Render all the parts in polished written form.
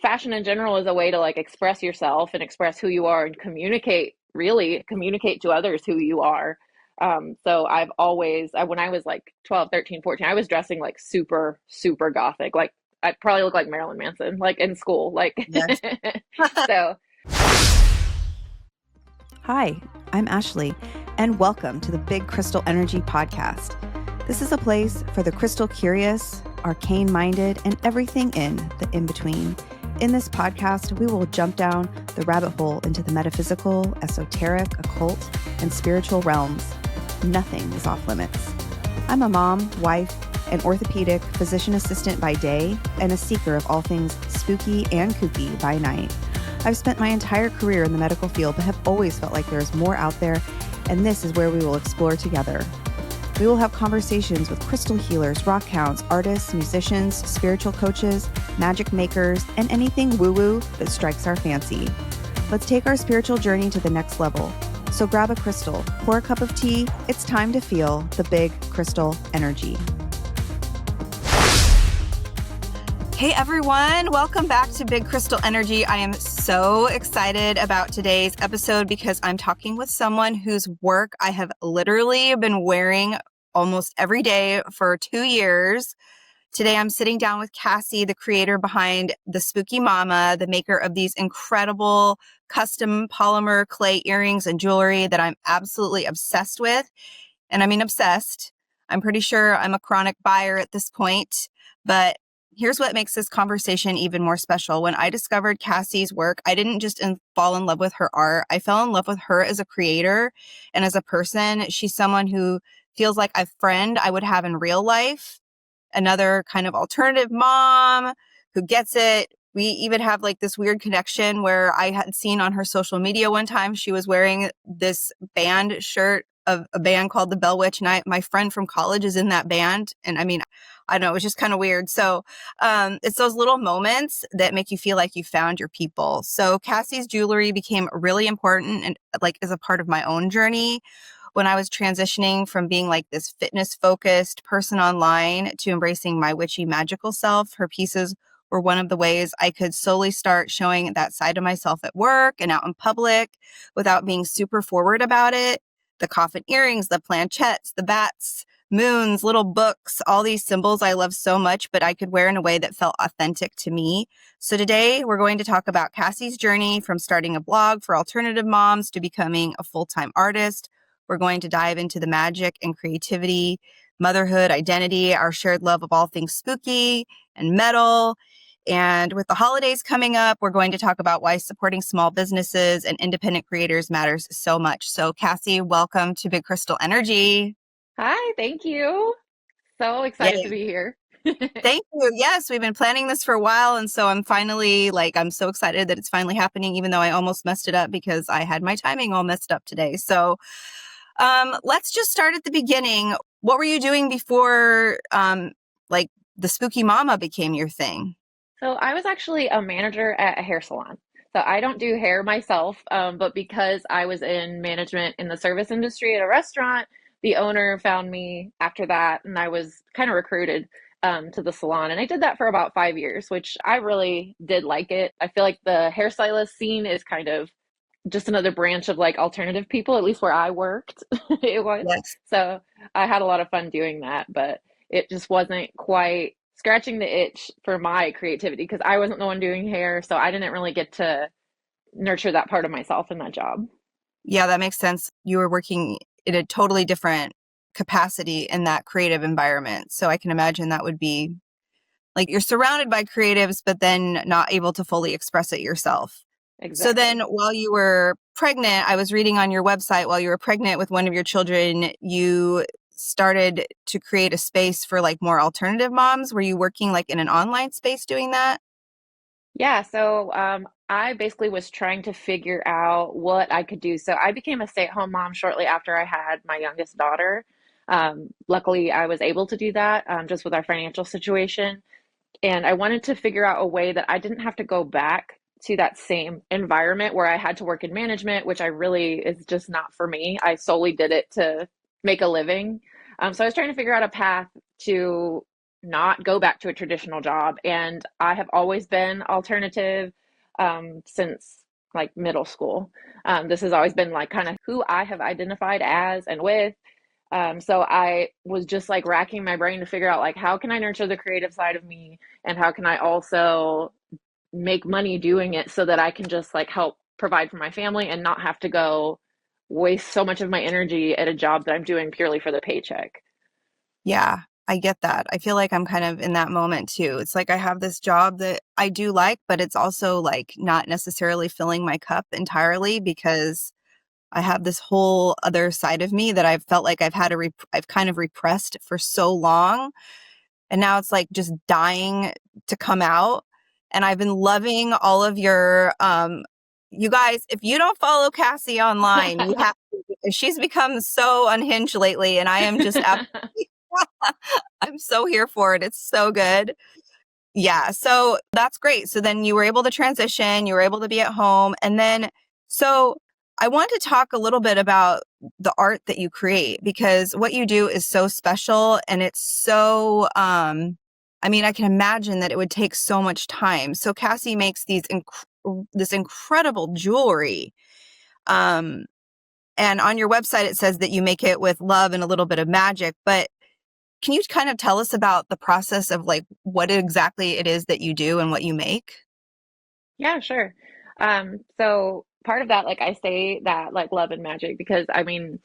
fashion in general is a way to like express yourself and express who you are and communicate to others who you are. So when I was like 12, 13, 14, I was dressing like super, super gothic. Like I probably look like Marilyn Manson, like in school. Like, Yes. so Hi, I'm Ashleigh, and welcome to the Big Crystal Energy Podcast. This is a place for the crystal curious, arcane-minded, and everything in the in-between. In this podcast, we will jump down the rabbit hole into the metaphysical, esoteric, occult, and spiritual realms. Nothing is off limits. I'm a mom, wife, an orthopedic physician assistant by day, and a seeker of all things spooky and kooky by night. I've spent my entire career in the medical field, but have always felt like there's more out there, and this is where we will explore together. We will have conversations with crystal healers, rock hounds, artists, musicians, spiritual coaches, magic makers, and anything woo-woo that strikes our fancy. Let's take our spiritual journey to the next level. So grab a crystal, pour a cup of tea. It's time to feel the big crystal energy. Hey everyone, welcome back to Big Crystal Energy. I am so excited about today's episode because I'm talking with someone whose work I have literally been wearing almost every day for 2 years. Today I'm sitting down with Cassie, the creator behind the Spooky Mama, the maker of these incredible custom polymer clay earrings and jewelry that I'm absolutely obsessed with. And I mean obsessed. I'm pretty sure I'm a chronic buyer at this point, but here's what makes this conversation even more special. When I discovered Cassie's work, I didn't just fall in love with her art. I fell in love with her as a creator and as a person. She's someone who feels like a friend I would have in real life, another kind of alternative mom who gets it. We even have like this weird connection where I had seen on her social media one time, she was wearing this band shirt of a band called the Bell Witch. And my friend from college is in that band. And I mean, I don't know, it was just kind of weird. So it's those little moments that make you feel like you found your people. So Cassie's jewelry became really important and like as a part of my own journey when I was transitioning from being like this fitness focused person online to embracing my witchy magical self. Her pieces were one of the ways I could slowly start showing that side of myself at work and out in public without being super forward about it. The coffin earrings, the planchettes, the bats, moons, little books, all these symbols I love so much, but I could wear in a way that felt authentic to me. So today we're going to talk about Cassie's journey from starting a blog for alternative moms to becoming a full-time artist. We're going to dive into the magic and creativity, motherhood, identity, our shared love of all things spooky and metal. And with the holidays coming up, we're going to talk about why supporting small businesses and independent creators matters so much. So Cassie, welcome to Big Crystal Energy. hi, thank you. So excited to Yay. be here. Thank you. Yes, we've been planning this for a while. And so I'm so excited that it's finally happening, even though I almost messed it up because I had my timing all messed up today. So let's just start at the beginning. What were you doing before the Spooky Mama became your thing? So I was actually a manager at a hair salon. So I don't do hair myself, but because I was in management in the service industry at a restaurant, the owner found me after that, and I was kind of recruited to the salon. And I did that for about 5 years, which I really did like it. I feel like the hairstylist scene is kind of just another branch of like alternative people, at least where I worked, it was. Yes. So I had a lot of fun doing that, but it just wasn't quite scratching the itch for my creativity because I wasn't the one doing hair. So I didn't really get to nurture that part of myself in that job. Yeah, that makes sense. You were working in a totally different capacity in that creative environment. So I can imagine that would be like you're surrounded by creatives, but then not able to fully express it yourself. So then Exactly. while you were pregnant, I was reading on your website, while you were pregnant with one of your children, you started to create a space for like more alternative moms. Were you working like in an online space doing that? Yeah, so I basically was trying to figure out what I could do. So I became a stay-at-home mom shortly after I had my youngest daughter. Luckily, I was able to do that just with our financial situation. And I wanted to figure out a way that I didn't have to go back to that same environment where I had to work in management, which I really is just not for me. I solely did it to make a living. So I was trying to figure out a path to not go back to a traditional job. And I have always been alternative since like middle school. This has always been like kind of who I have identified as and with. So I was just like racking my brain to figure out like how can I nurture the creative side of me and how can I also make money doing it so that I can just like help provide for my family and not have to go waste so much of my energy at a job that I'm doing purely for the paycheck. Yeah, I get that. I feel like I'm kind of in that moment too. It's like I have this job that I do like, but it's also like not necessarily filling my cup entirely because I have this whole other side of me that I've felt like I've kind of repressed for so long. And now it's like just dying to come out. And I've been loving all of your, you guys, if you don't follow Cassie online, you have to. She's become so unhinged lately. And I am just absolutely, I'm so here for it. It's so good. Yeah. So that's great. So then you were able to transition, you were able to be at home. And then, so I want to talk a little bit about the art that you create because what you do is so special and it's so, I mean, I can imagine that it would take so much time. So Cassie makes this incredible jewelry. Um, and on your website, it says that you make it with love and a little bit of magic, but can you kind of tell us about the process of like what exactly it is that you do and what you make? Yeah, sure. So part of that, like I say that like love and magic because I mean,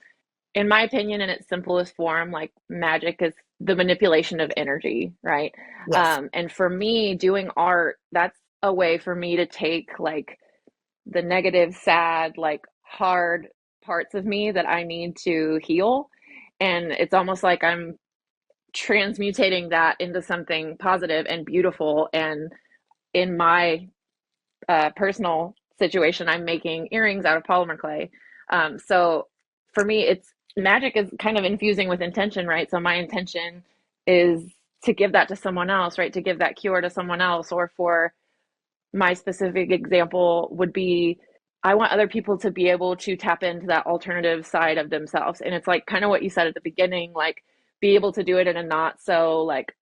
in my opinion, in its simplest form, like magic is the manipulation of energy, right? Yes. And for me, doing art, that's a way for me to take like the negative, sad, like hard parts of me that I need to heal. And it's almost like I'm transmutating that into something positive and beautiful. And in my personal situation, I'm making earrings out of polymer clay. So for me, it's magic is kind of infusing with intention, right? So my intention is to give that to someone else, right? To give that cure to someone else, or for my specific example would be I want other people to be able to tap into that alternative side of themselves. And it's like kind of what you said at the beginning, like be able to do it in a not so like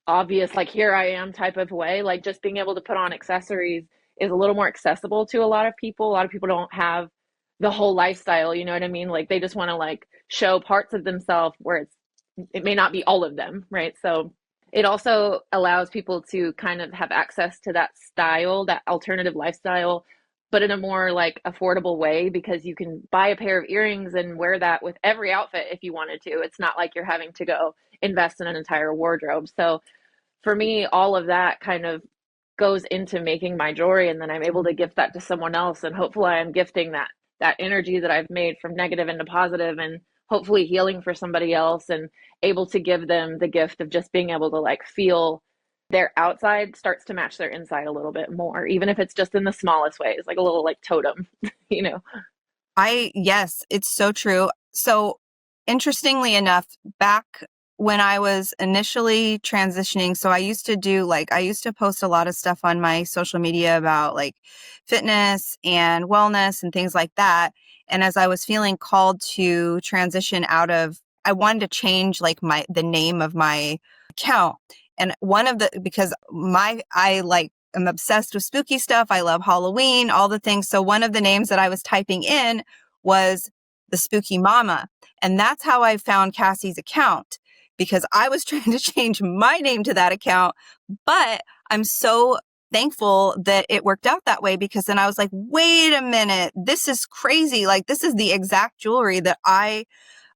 obvious, like here I am type of way. Like just being able to put on accessories is a little more accessible to a lot of people. A lot of people don't have the whole lifestyle, you know what I mean? Like they just want to like show parts of themselves where it may not be all of them, right? So it also allows people to kind of have access to that style, that alternative lifestyle, but in a more like affordable way because you can buy a pair of earrings and wear that with every outfit if you wanted to. It's not like you're having to go invest in an entire wardrobe. So for me, all of that kind of goes into making my jewelry, and then I'm able to gift that to someone else, and hopefully I'm gifting that energy that I've made from negative into positive, and hopefully healing for somebody else, and able to give them the gift of just being able to like feel their outside starts to match their inside a little bit more, even if it's just in the smallest ways, like a little like totem, you know. Yes, it's so true. So interestingly enough, back when I was initially transitioning, so I used to post a lot of stuff on my social media about like fitness and wellness and things like that. And as I was feeling called to transition I wanted to change like the name of my account. And because I'm obsessed with spooky stuff. I love Halloween, all the things. So one of the names that I was typing in was the Spooky Mama. And that's how I found Cassie's account because I was trying to change my name to that account. But I'm so thankful that it worked out that way because then I was like, wait a minute, this is crazy. Like, this is the exact jewelry that I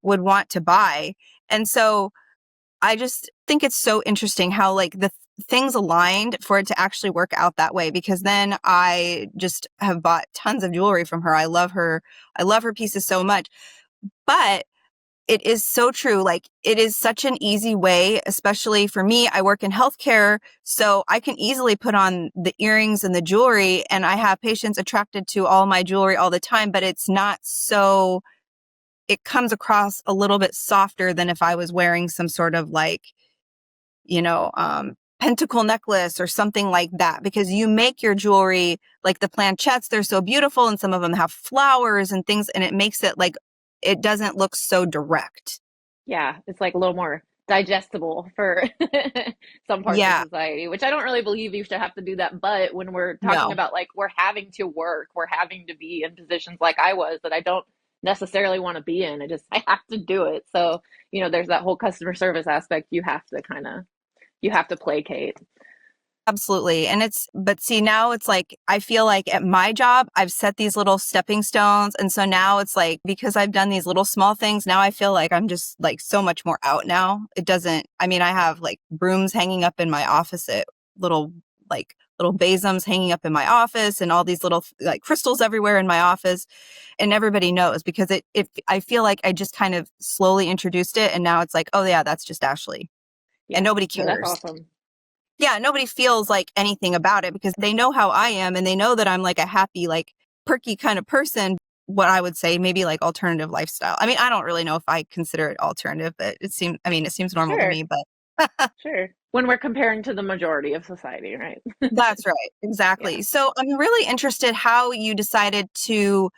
would want to buy. And so I just think it's so interesting how like the things aligned for it to actually work out that way because then I just have bought tons of jewelry from her. I love her. I love her pieces so much. But it is so true. Like it is such an easy way, especially for me. I work in healthcare, so I can easily put on the earrings and the jewelry and I have patients attracted to all my jewelry all the time, but it's not so it comes across a little bit softer than if I was wearing some sort of like, pentacle necklace or something like that, because you make your jewelry like the planchettes, they're so beautiful and some of them have flowers and things and it makes it like, it doesn't look so direct. Yeah, it's like a little more digestible for some parts of Yeah, society, which I don't really believe you should have to do that. But when we're talking no. about like we're having to work, we're having to be in positions like I was that I don't necessarily want to be in. I have to do it. So, there's that whole customer service aspect you have to placate. Absolutely. But see, now it's like, I feel like at my job, I've set these little stepping stones. And so now it's like, because I've done these little small things, now I feel like I'm just like so much more out now. I mean, I have like brooms hanging up in my office at little, like little basums hanging up in my office and all these little like crystals everywhere in my office. And everybody knows because I feel like I just kind of slowly introduced it. And now it's like, oh yeah, that's just Ashleigh. And Yeah. nobody No, that's cares. awesome. Yeah, nobody feels like anything about it because they know how I am and they know that I'm like a happy, like perky kind of person. What I would say, maybe like alternative lifestyle. I mean, I don't really know if I consider it alternative, but it seems normal to Sure. me, but Sure. When we're comparing to the majority of society, right? that's right. Yeah. Exactly. So I'm really interested how you decided to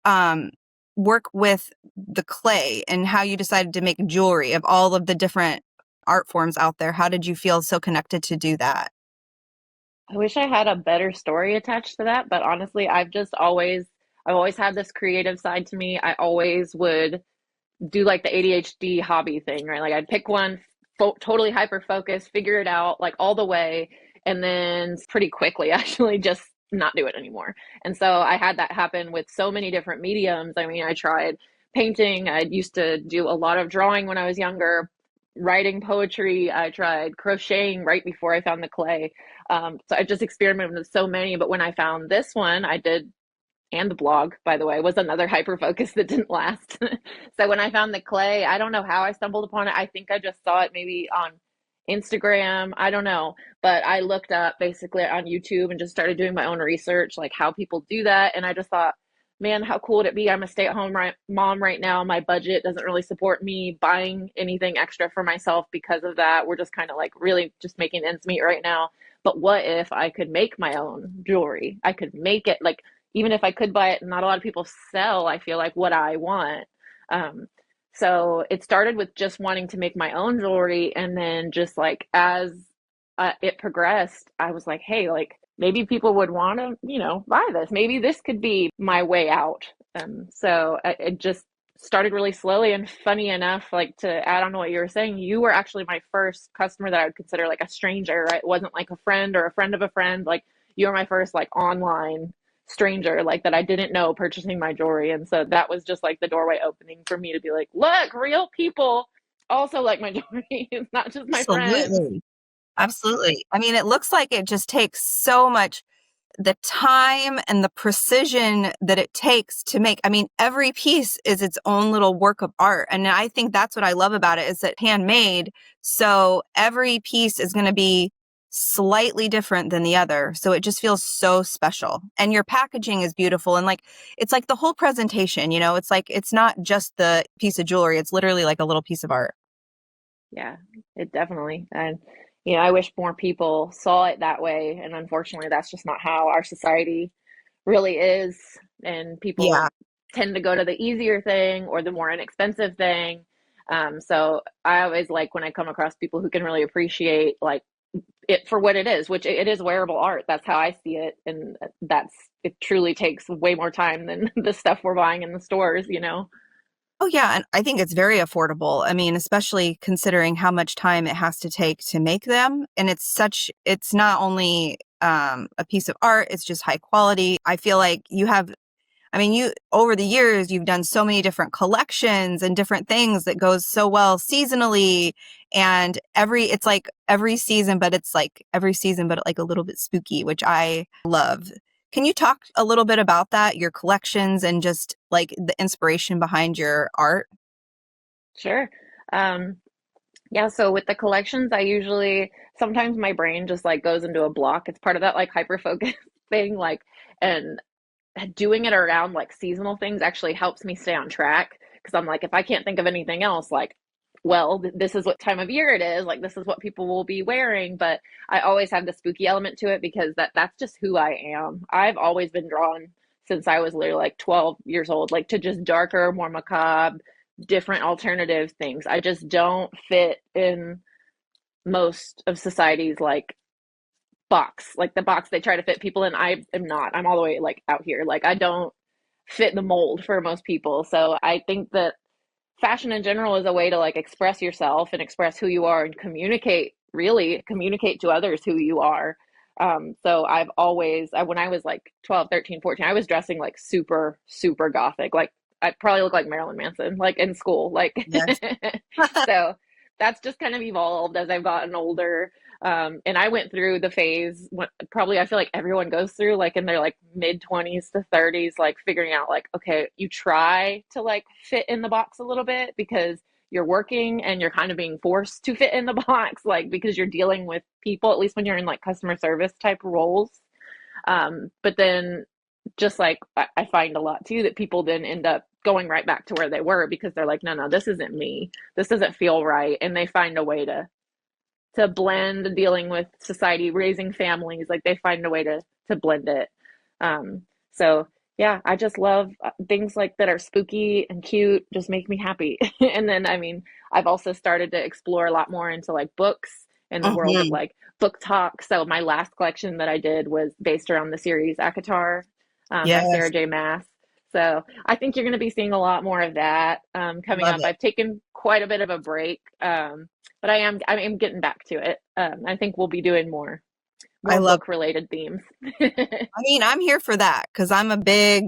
um, work with the clay and how you decided to make jewelry of all of the different art forms out there. How did you feel so connected to do that? I wish I had a better story attached to that, but honestly, I've always had this creative side to me. I always would do like the ADHD hobby thing, right? Like I'd pick one, totally hyper focus, figure it out like all the way, and then pretty quickly actually just not do it anymore. And so I had that happen with so many different mediums. I mean, I tried painting, I used to do a lot of drawing when I was younger, writing poetry, I tried crocheting right before I found the clay. So I just experimented with so many, but when I found this one, I did, and the blog, by the way, was another hyper focus that didn't last. So when I found the clay, I don't know how I stumbled upon it. I think I just saw it maybe on Instagram. I don't know. But I looked up basically on YouTube and just started doing my own research, like how people do that. And I just thought, man, how cool would it be? I'm a stay-at-home mom right now. My budget doesn't really support me buying anything extra for myself because of that. We're just kind of like really just making ends meet right now. But what if I could make my own jewelry? I could make it like, even if I could buy it, not a lot of people sell, I feel like, what I want. Um, so it started with just wanting to make my own jewelry. And then just like as it progressed, I was like, hey, like maybe people would want to, buy this. Maybe this could be my way out. So it just started really slowly. And funny enough, like to add on to what you were saying, you were actually my first customer that I would consider like a stranger, right? It wasn't like a friend or a friend of a friend. Like you were my first like online stranger like that I didn't know purchasing my jewelry. And so that was just like the doorway opening for me to be like, look, real people also like my jewelry. It's not just my friends. Absolutely. Absolutely. I mean, it looks like it just takes so much the time and the precision that it takes to make. I mean, every piece is its own little work of art. And I think that's what I love about it is that handmade. So every piece is going to be slightly different than the other. So it just feels so special. And your packaging is beautiful. And like, it's like the whole presentation, it's like, it's not just the piece of jewelry. It's literally like a little piece of art. Yeah, it definitely. And I wish more people saw it that way. And unfortunately, that's just not how our society really is. And Yeah. people tend to go to the easier thing or the more inexpensive thing. So I always like when I come across people who can really appreciate like it for what it is, which it is wearable art. That's how I see it. And it truly takes way more time than the stuff we're buying in the stores. Oh, yeah. And I think it's very affordable. I mean, especially considering how much time it has to take to make them. And it's not only a piece of art, it's just high quality. I feel like over the years, you've done so many different collections and different things that goes so well seasonally. And it's like every season, but it's like every season, but like a little bit spooky, which I love. Can you talk a little bit about that, your collections and just like the inspiration behind your art? Sure. Um, yeah, so with the collections, I usually sometimes my brain just like goes into a block. It's part of that like hyper focus thing, like, and doing it around like seasonal things actually helps me stay on track because I'm like, if I can't think of anything else, like, well, this is what time of year it is, like this is what people will be wearing. But I always have the spooky element to it because that's just who I am. I've always been drawn since I was literally like 12 years old, like to just darker, more macabre, different alternative things. I just don't fit in most of society's like box, like the box they try to fit people in. I am not. I'm all the way like out here. Like I don't fit the mold for most people. So I think that fashion in general is a way to like express yourself and express who you are and communicate, really communicate to others who you are. So I've always, when I was like 12, 13, 14, I was dressing like super, super gothic. Like I probably look like Marilyn Manson, like in school. Like, Yes. so that's just kind of evolved as I've gotten older. And I went through the phase when, probably I feel like everyone goes through like in their like mid 20s to 30s, like figuring out like, okay, you try to like fit in the box a little bit because you're working and you're kind of being forced to fit in the box, like because you're dealing with people, at least when you're in like customer service type roles. But then just like I find a lot too that people then end up going right back to where they were because they're like, no, no, this isn't me. This doesn't feel right. And they find a way to blend dealing with society, raising families. Like they find a way to blend it. So yeah, I just love things like that are spooky and cute. Just make me happy. And then I mean, I've also started to explore a lot more into like books in the world of Hmm. like book talk. So my last collection that I did was based around the series Akatar by Sarah Yes. J. Maas. So I think you're going to be seeing a lot more of that coming Love up. it. I've taken quite a bit of a break, but I am getting back to it. I think we'll be doing I more love book related themes. I mean, I'm here for that because I'm a big,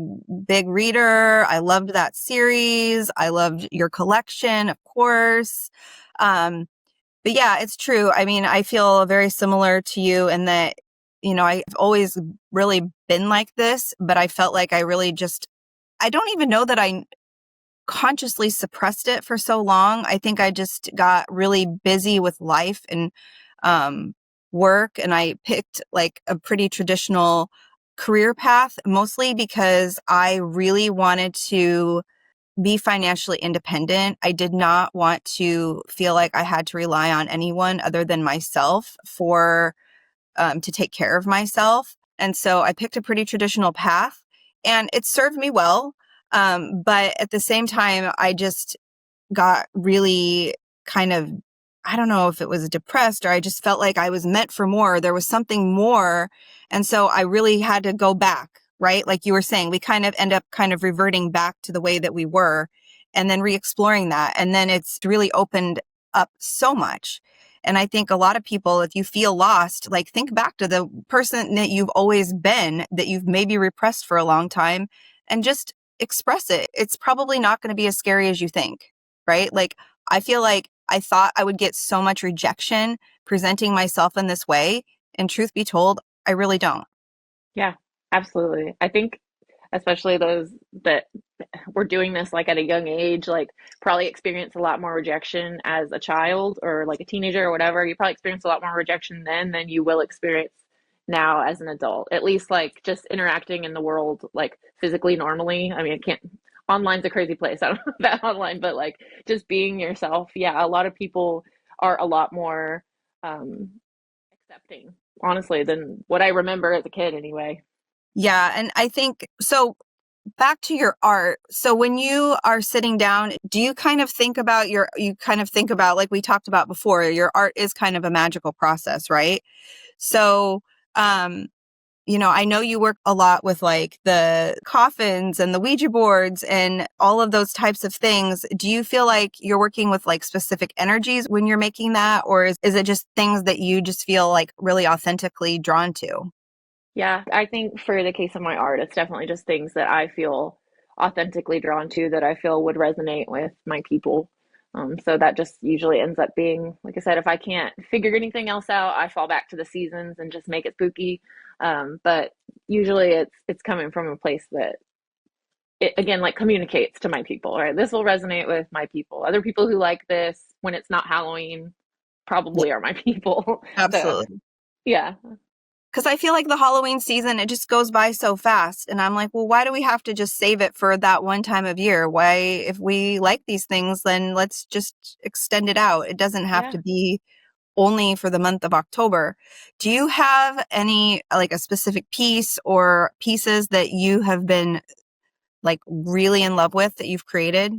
big reader. I loved that series. I loved your collection, of course. Um, but yeah, it's true. I mean, I feel very similar to you in that, I've always really been like this, but I felt like I really just, I don't even know that I consciously suppressed it for so long. I think I just got really busy with life and um, work, and I picked like a pretty traditional career path, mostly because I really wanted to be financially independent. I did not want to feel like I had to rely on anyone other than myself for to take care of myself. And so I picked a pretty traditional path and it served me well. But at the same time, I just got really kind of, I don't know if it was depressed or I just felt like I was meant for more. There was something more. And so I really had to go back, right? Like you were saying, we kind of end up kind of reverting back to the way that we were and then re-exploring that. And then it's really opened up so much. And I think a lot of people, if you feel lost, like think back to the person that you've always been, that you've maybe repressed for a long time, and just express it. It's probably not going to be as scary as you think, right? Like, I feel like I thought I would get so much rejection presenting myself in this way. And truth be told, I really don't. Yeah, absolutely. I think especially those that were doing this like at a young age, like probably experience a lot more rejection as a child or like a teenager or whatever. You probably experience a lot more rejection then than you will experience now as an adult. At least like just interacting in the world like physically normally. I mean, I can't online's a crazy place. I don't know about online, but like just being yourself. Yeah, a lot of people are a lot more um accepting, honestly, than what I remember as a kid anyway. Yeah. And I think so. Back to your art. So when you are sitting down, do you kind of think about you kind of think about, like we talked about before, your art is kind of a magical process, right? So, um, I know you work a lot with like the coffins and the Ouija boards and all of those types of things. Do you feel like you're working with like specific energies when you're making that? Or is it just things that you just feel like really authentically drawn to? Yeah, I think for the case of my art, it's definitely just things that I feel authentically drawn to that I feel would resonate with my people. So that just usually ends up being, like I said, if I can't figure anything else out, I fall back to the seasons and just make it spooky. But usually it's coming from a place that it again like communicates to my people, right? This will resonate with my people. Other people who like this when it's not Halloween Yeah, probably are my people. So absolutely. yeah, Because I feel like the Halloween season, it just goes by so fast. And I'm like, well, why do we have to just save it for that one time of year? Why, if we like these things, then let's just extend it out. It doesn't have yeah. to be only for the month of October. Do you have any, like a specific piece or pieces that you have been like really in love with that you've created?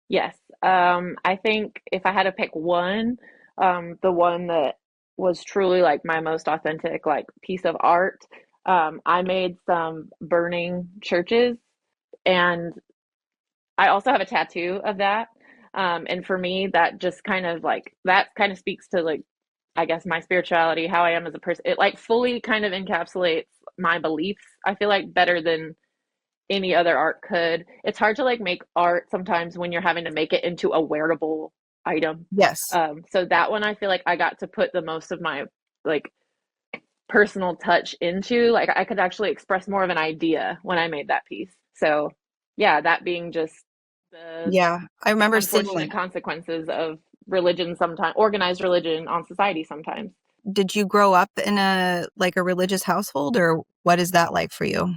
Yes. I think if I had to pick one, the one that was truly like my most authentic like piece of art, I made some burning churches, and I also have a tattoo of that. And for me, that just kind of like that kind of speaks to like I guess my spirituality, how I am as a person. It like fully kind of encapsulates my beliefs. I feel like better than any other art could. It's hard to like make art sometimes when you're having to make it into a wearable item. Yes. So that one I feel like I got to put the most of my like personal touch into. Like I could actually express more of an idea when I made that piece. So yeah, that being just the Yeah. I remember seeing unfortunate that. consequences of religion sometimes, organized religion on society sometimes. Did you grow up in a like a religious household, or what is that like for you?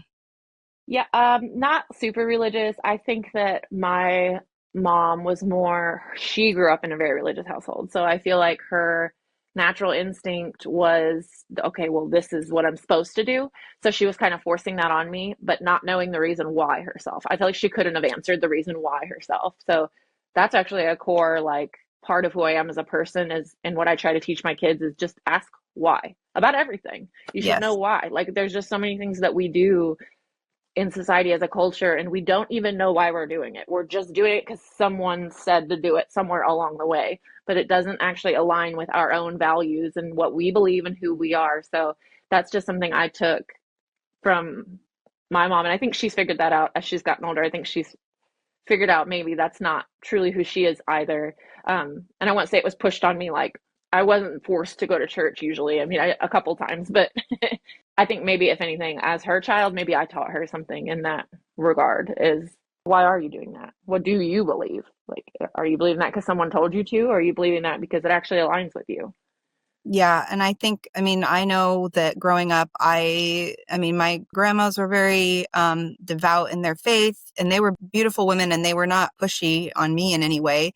Yeah, not super religious. I think that my mom was more, she grew up in a very religious household. So I feel like her natural instinct was, okay, well, this is what I'm supposed to do. So she was kind of forcing that on me, but not knowing the reason why herself. I feel like she couldn't have answered the reason why herself. So that's actually a core, like, part of who I am as a person is, and what I try to teach my kids is just ask why about everything. You should know Yes. why. Like, there's just so many things that we do in society as a culture, and we don't even know why we're doing it. We're just doing it because someone said to do it somewhere along the way, but it doesn't actually align with our own values and what we believe and who we are. So that's just something I took from my mom, and I think she's figured that out as she's gotten older. I think she's figured out maybe that's not truly who she is either. And I won't say it was pushed on me, like I wasn't forced to go to church usually. I mean, a couple times, but I think maybe if anything, as her child, maybe I taught her something in that regard is why are you doing that? What do you believe? Like, are you believing that because someone told you to, or are you believing that because it actually aligns with you? Yeah, and I think, I mean, I know that growing up, I mean, my grandmas were very devout in their faith, and they were beautiful women, and they were not pushy on me in any way.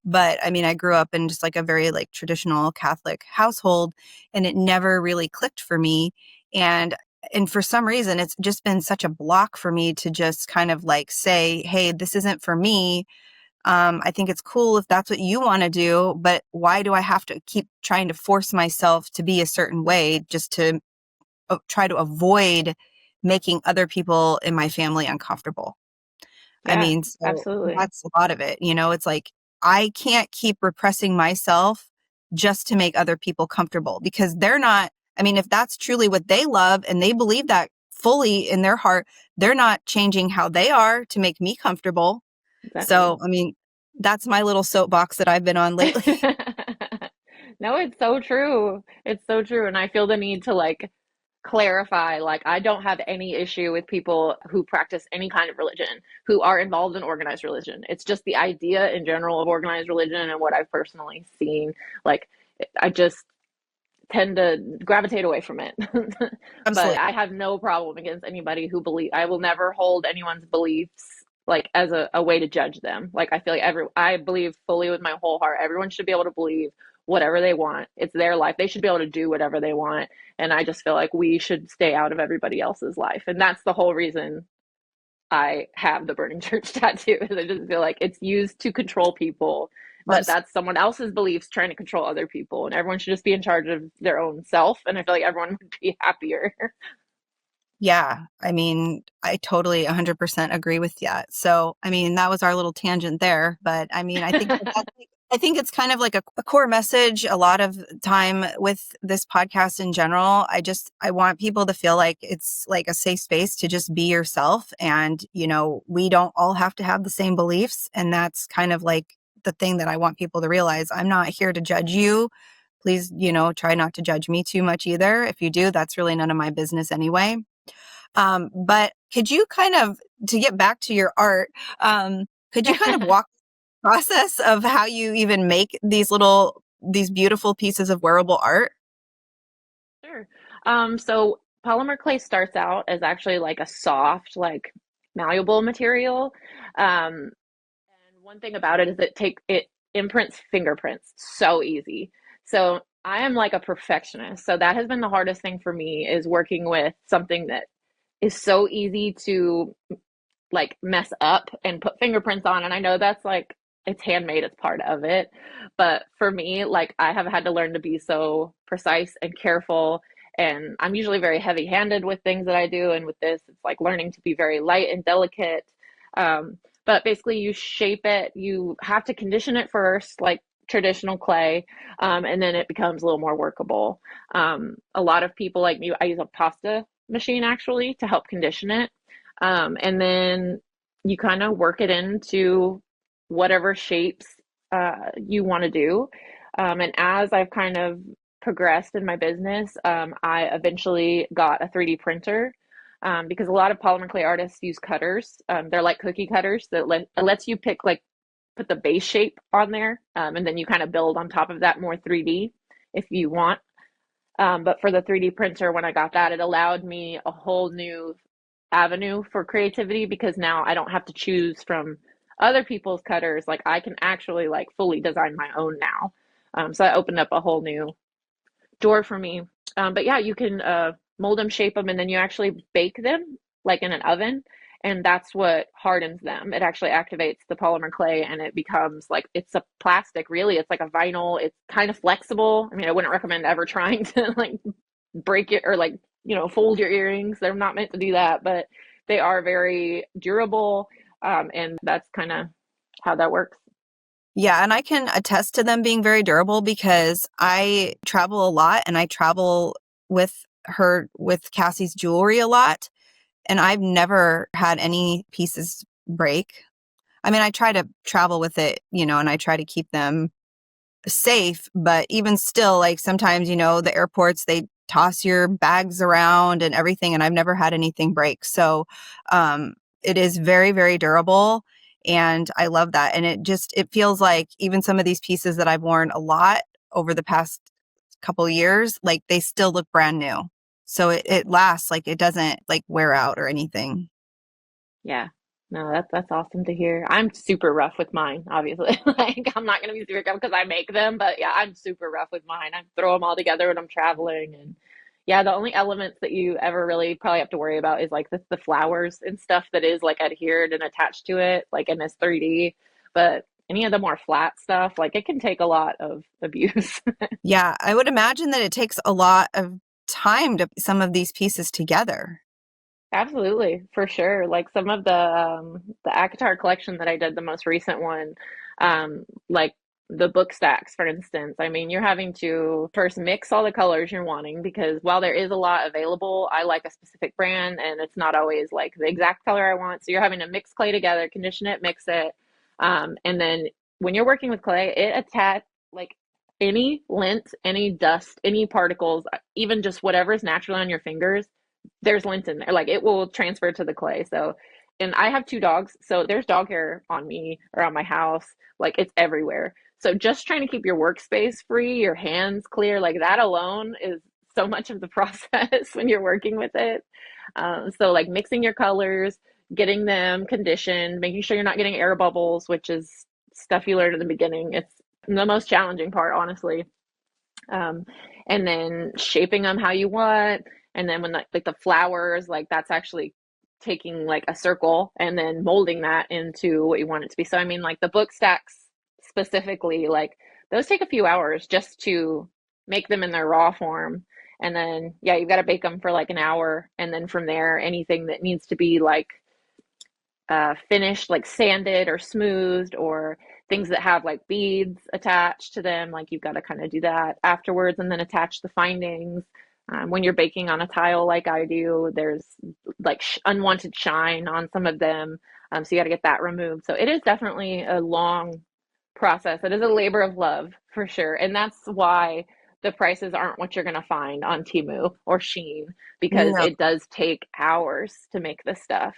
But I mean, I grew up in just like a very like traditional Catholic household, and it never really clicked for me. And and for some reason, it's just been such a block for me to just kind of like say, "Hey, this isn't for me." I think it's cool if that's what you want to do, but why do I have to keep trying to force myself to be a certain way just to try to avoid making other people in my family uncomfortable? I Yeah, mean, so absolutely. that's a lot of it. It's like I can't keep repressing myself just to make other people comfortable because they're not, I mean, if that's truly what they love and they believe that fully in their heart, they're not changing how they are to make me comfortable. Exactly. So, I mean, that's my little soapbox that I've been on lately. No, it's so true. It's so true. And I feel the need to like clarify, like, I don't have any issue with people who practice any kind of religion, who are involved in organized religion. It's just the idea in general of organized religion and what I've personally seen. Like, I just tend to gravitate away from it. But Absolutely. I have no problem against anybody who believe. I will never hold anyone's beliefs like as a way to judge them. Like I feel like I believe fully with my whole heart. Everyone should be able to believe whatever they want. It's their life. They should be able to do whatever they want. And I just feel like we should stay out of everybody else's life. And that's the whole reason I have the burning church tattoo. Is I just feel like it's used to control people, but Abs- that's someone else's beliefs trying to control other people, and everyone should just be in charge of their own self. And I feel like everyone would be happier. Yeah. I mean, I totally 100% agree with that. So, I mean, that was our little tangent there, but I mean, I think it's kind of like a core message a lot of time with this podcast in general. I want people to feel like it's like a safe space to just be yourself. And, we don't all have to have the same beliefs. And that's kind of like the thing that I want people to realize. I'm not here to judge you. Please, try not to judge me too much either. If you do, that's really none of my business anyway. But could you kind of, to get back to your art, could you kind of walk the process of how you even make these beautiful pieces of wearable art? Sure. So polymer clay starts out as actually like a soft, like malleable material. And one thing about it is it imprints fingerprints so easy. So I am like a perfectionist. So that has been the hardest thing for me is working with something that is so easy to like mess up and put fingerprints on. And I know that's like it's handmade as part of it. But for me, like I have had to learn to be so precise and careful. And I'm usually very heavy handed with things that I do. And with this, it's like learning to be very light and delicate. But basically, you shape it, you have to condition it first, like traditional clay, and then it becomes a little more workable. A lot of people like me, I use a pasta machine actually to help condition it. And then you kind of work it into whatever shapes you want to do. And as I've kind of progressed in my business, I eventually got a 3D printer because a lot of polymer clay artists use cutters. They're like cookie cutters that it lets you pick like put the base shape on there, and then you kind of build on top of that more 3D if you want. But for the 3D printer, when I got that, it allowed me a whole new avenue for creativity because now I don't have to choose from other people's cutters. Like I can actually like fully design my own now. So that opened up a whole new door for me. But yeah, you can mold them, shape them, and then you actually bake them like in an oven. And that's what hardens them. It actually activates the polymer clay and it becomes like it's a plastic, really. It's like a vinyl. It's kind of flexible. I mean, I wouldn't recommend ever trying to like break it or like, fold your earrings. They're not meant to do that, but they are very durable. And that's kind of how that works. Yeah, and I can attest to them being very durable because I travel a lot and I travel with Cassie's jewelry a lot, and I've never had any pieces break. I mean, I try to travel with it, and I try to keep them safe, but even still, like sometimes, the airports, they toss your bags around and everything, and I've never had anything break. So, it is very, very durable. And I love that. And it feels like even some of these pieces that I've worn a lot over the past couple of years, like they still look brand new. So it lasts, like it doesn't like wear out or anything. Yeah. No, that's awesome to hear. I'm super rough with mine, obviously. Like I'm not gonna be super careful because I make them, but yeah, I'm super rough with mine. I throw them all together when I'm traveling, and yeah, the only elements that you ever really probably have to worry about is like the flowers and stuff that is like adhered and attached to it, like in this 3D. But any of the more flat stuff, like it can take a lot of abuse. Yeah, I would imagine that it takes a lot of time to put some of these pieces together. Absolutely, for sure. Like some of the ACOTAR collection that I did, the most recent one, like the book stacks, for instance. I mean, you're having to first mix all the colors you're wanting because while there is a lot available, I like a specific brand and it's not always like the exact color I want. So you're having to mix clay together, condition it, mix it. And then when you're working with clay, it attach like any lint, any dust, any particles, even just whatever is naturally on your fingers there's lint in there. Like it will transfer to the clay. So, and I have two dogs, so there's dog hair on me or on my house. Like it's everywhere. So just trying to keep your workspace free, your hands clear, like that alone is so much of the process when you're working with it. So like mixing your colors, getting them conditioned, making sure you're not getting air bubbles, which is stuff you learn in the beginning. It's the most challenging part, honestly. um, and then shaping them how you want. And then when like the flowers, like that's actually taking like a circle and then molding that into what you want it to be. So I mean, like the book stacks specifically, like those take a few hours just to make them in their raw form. And then yeah, you've got to bake them for like an hour, and then from there, anything that needs to be like finished, like sanded or smoothed, or things that have like beads attached to them. Like you've got to kind of do that afterwards and then attach the findings. When you're baking on a tile like I do, there's like unwanted shine on some of them. So you got to get that removed. So it is definitely a long process. It is a labor of love for sure. And that's why the prices aren't what you're going to find on Temu or Shein because No. it does take hours to make this stuff.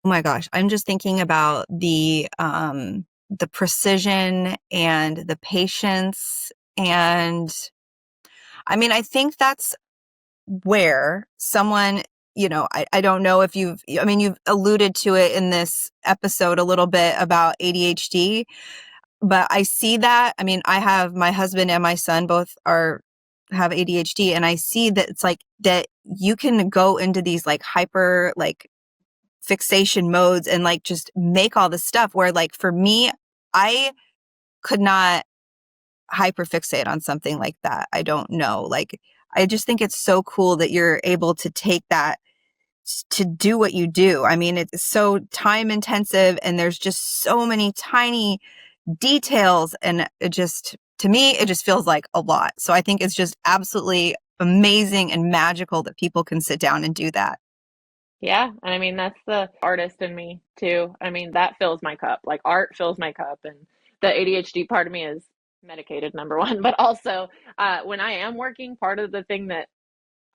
Oh my gosh, I'm just thinking about the precision and the patience. And I mean, I think that's where someone, I don't know if you've alluded to it in this episode a little bit about ADHD, but I see that. I mean, I have my husband and my son both have ADHD, and I see that it's like that you can go into these like hyper like fixation modes and like just make all this stuff where like for me, I could not hyperfixate on something like that. I don't know. Like, I just think it's so cool that you're able to take that to do what you do. I mean, it's so time intensive and there's just so many tiny details. And it just, to me, it just feels like a lot. So I think it's just absolutely amazing and magical that people can sit down and do that. Yeah, and I mean that's the artist in me too. I mean that fills my cup. Like art fills my cup, and the ADHD part of me is medicated, number one. But also, when I am working, part of the thing that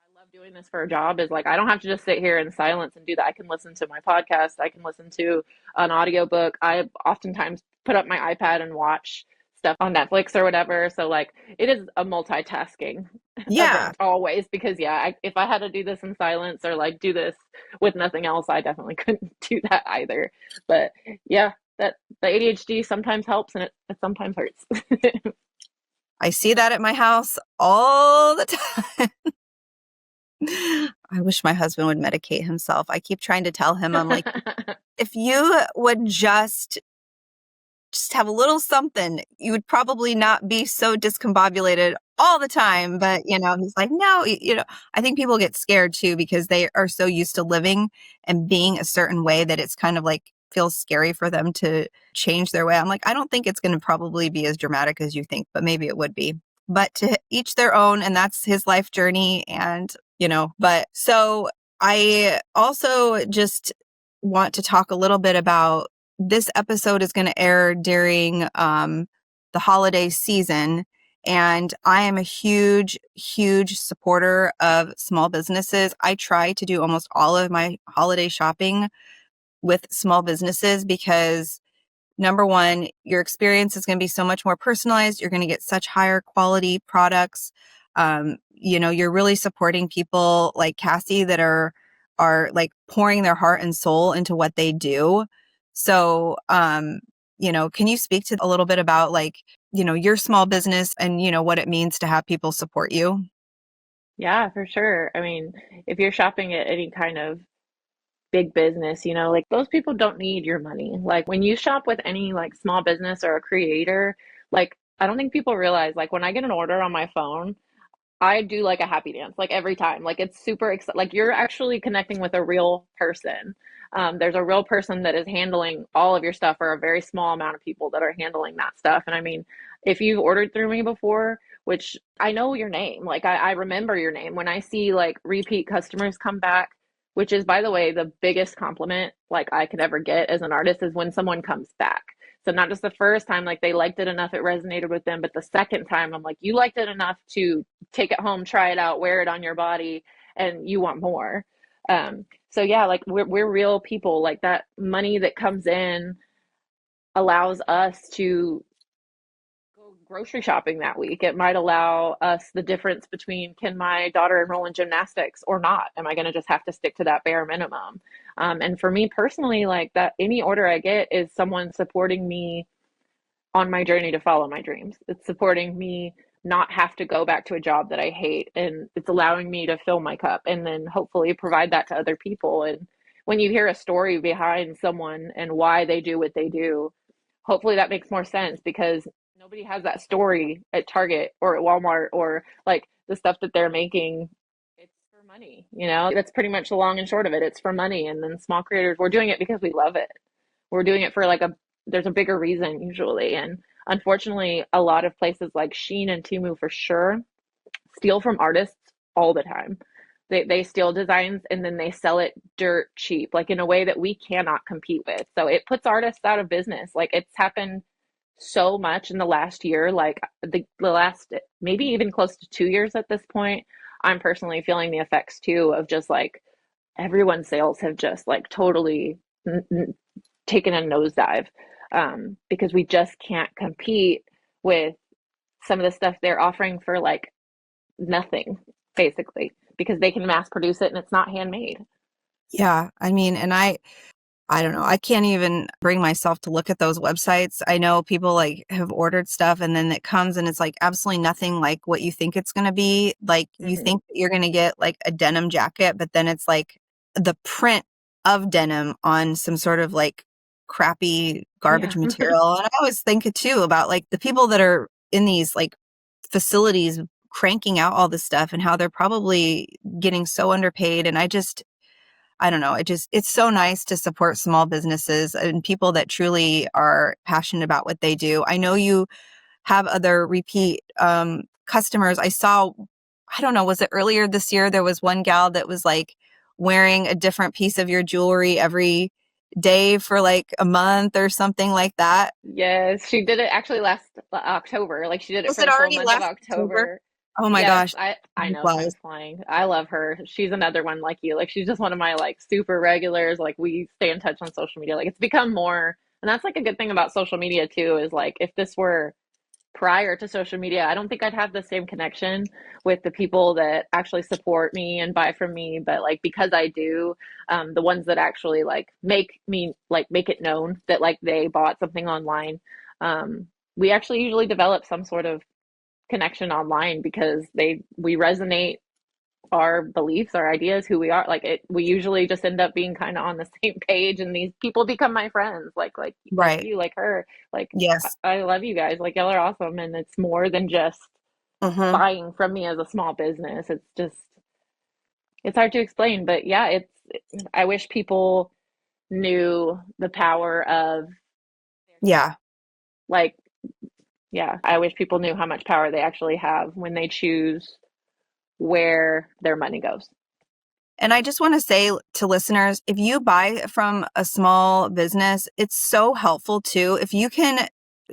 I love doing this for a job is like I don't have to just sit here in silence and do that. I can listen to my podcast. I can listen to an audiobook. I oftentimes put up my iPad and watch stuff on Netflix or whatever. So like it is a multitasking Yeah. event always because yeah, if I had to do this in silence or like do this with nothing else, I definitely couldn't do that either. But yeah, that the ADHD sometimes helps and it sometimes hurts. I see that at my house all the time. I wish my husband would medicate himself. I keep trying to tell him, I'm like, if you would just have a little something, you would probably not be so discombobulated all the time. But, he's like, no, I think people get scared too because they are so used to living and being a certain way that it's kind of like feels scary for them to change their way. I'm like, I don't think it's going to probably be as dramatic as you think, but maybe it would be. But to each their own, and that's his life journey. And, but so I also just want to talk a little bit about this episode is going to air during the holiday season. And I am a huge, huge supporter of small businesses. I try to do almost all of my holiday shopping with small businesses because number one, your experience is going to be so much more personalized. You're going to get such higher quality products. You're really supporting people like Cassie that are like pouring their heart and soul into what they do. So, can you speak to a little bit about like, your small business and, what it means to have people support you? Yeah, for sure. I mean, if you're shopping at any kind of big business, like those people don't need your money. Like when you shop with any like small business or a creator, like I don't think people realize like when I get an order on my phone, I do like a happy dance like every time. Like it's super like you're actually connecting with a real person. There's a real person that is handling all of your stuff or a very small amount of people that are handling that stuff. And I mean, if you've ordered through me before, which I know your name, like I remember your name when I see like repeat customers come back, which is by the way, the biggest compliment like I could ever get as an artist is when someone comes back. So not just the first time, like they liked it enough, it resonated with them, but the second time, I'm like, you liked it enough to take it home, try it out, wear it on your body, and you want more. So yeah, like we're real people. Like that money that comes in allows us to go grocery shopping that week. It might allow us the difference between can my daughter enroll in gymnastics or not? Am I going to just have to stick to that bare minimum? And for me personally, like that, any order I get is someone supporting me on my journey to follow my dreams. It's supporting me not have to go back to a job that I hate, and it's allowing me to fill my cup and then hopefully provide that to other people. And when you hear a story behind someone and why they do what they do, hopefully that makes more sense because nobody has that story at Target or at Walmart or like the stuff that they're making. It's for money, that's pretty much the long and short of it. It's for money. And then small creators, we're doing it because we love it. We're doing it for like there's a bigger reason usually. And unfortunately, a lot of places like Shein and Temu for sure steal from artists all the time. They steal designs and then they sell it dirt cheap, like in a way that we cannot compete with. So it puts artists out of business. Like it's happened so much in the last year, like the last maybe even close to 2 years at this point. I'm personally feeling the effects too of just like everyone's sales have just like totally taken a nosedive because we just can't compete with some of the stuff they're offering for like nothing, basically, because they can mass produce it and it's not handmade. Yeah. I mean, and I don't know. I can't even bring myself to look at those websites. I know people like have ordered stuff and then it comes and it's like absolutely nothing like what you think it's going to be. Like you Mm-hmm. think that you're going to get like a denim jacket, but then it's like the print of denim on some sort of like crappy Yeah. garbage material. And I always think too about like the people that are in these like facilities cranking out all this stuff and how they're probably getting so underpaid. And I don't know. It's so nice to support small businesses and people that truly are passionate about what they do. I know you have other repeat customers. I saw, I don't know, was it earlier this year? There was one gal that was like wearing a different piece of your jewelry every day for like a month or something like that. Yes, she did it actually last October. Like she did it Was for it the full already month of last October? October. Oh my Yes, gosh. I Time know, flies. time's flying. I love her. She's another one like you. Like she's just one of my like super regulars. Like we stay in touch on social media. Like it's become more, and that's like a good thing about social media too, is like if this were prior to social media, I don't think I'd have the same connection with the people that actually support me and buy from me. But like because I do, the ones that actually like make me like make it known that like they bought something online, we actually usually develop some sort of connection online because we resonate our beliefs, our ideas, who we are. Like it, we usually just end up being kind of on the same page, and these people become my friends. Like Right. you, like her. Like Yes. I love you guys. Like y'all are awesome, and it's more than just Mm-hmm. buying from me as a small business. It's just it's hard to explain, but yeah, it's. I wish people knew the power of Yeah. like yeah. I wish people knew how much power they actually have when they choose where their money goes. And I just want to say to listeners, if you buy from a small business, it's so helpful too. If you can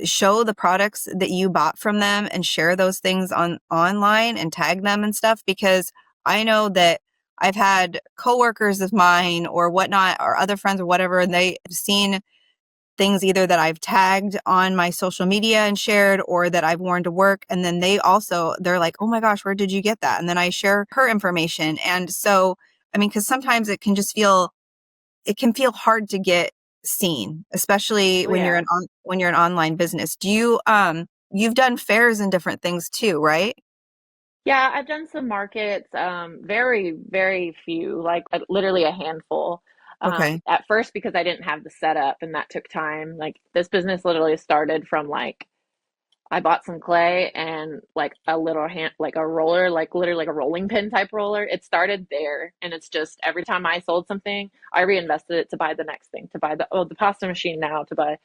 show the products that you bought from them and share those things on online and tag them and stuff, because I know that I've had coworkers of mine or whatnot, or other friends or whatever, and they've seen things either that I've tagged on my social media and shared or that I've worn to work. And then they're like, oh my gosh, where did you get that? And then I share her information. And so, I mean, because sometimes it can feel hard to get seen, especially Oh when yeah. when you're an online business. You've done fairs and different things too, right? Yeah, I've done some markets, very, very few, like literally a handful. Okay. At first, because I didn't have the setup and that took time. Like this business literally started from like I bought some clay and like a little hand, like a roller, like literally like a rolling pin type roller. It started there, and it's just every time I sold something, I reinvested it to buy the next thing, to buy the pasta machine now, to buy.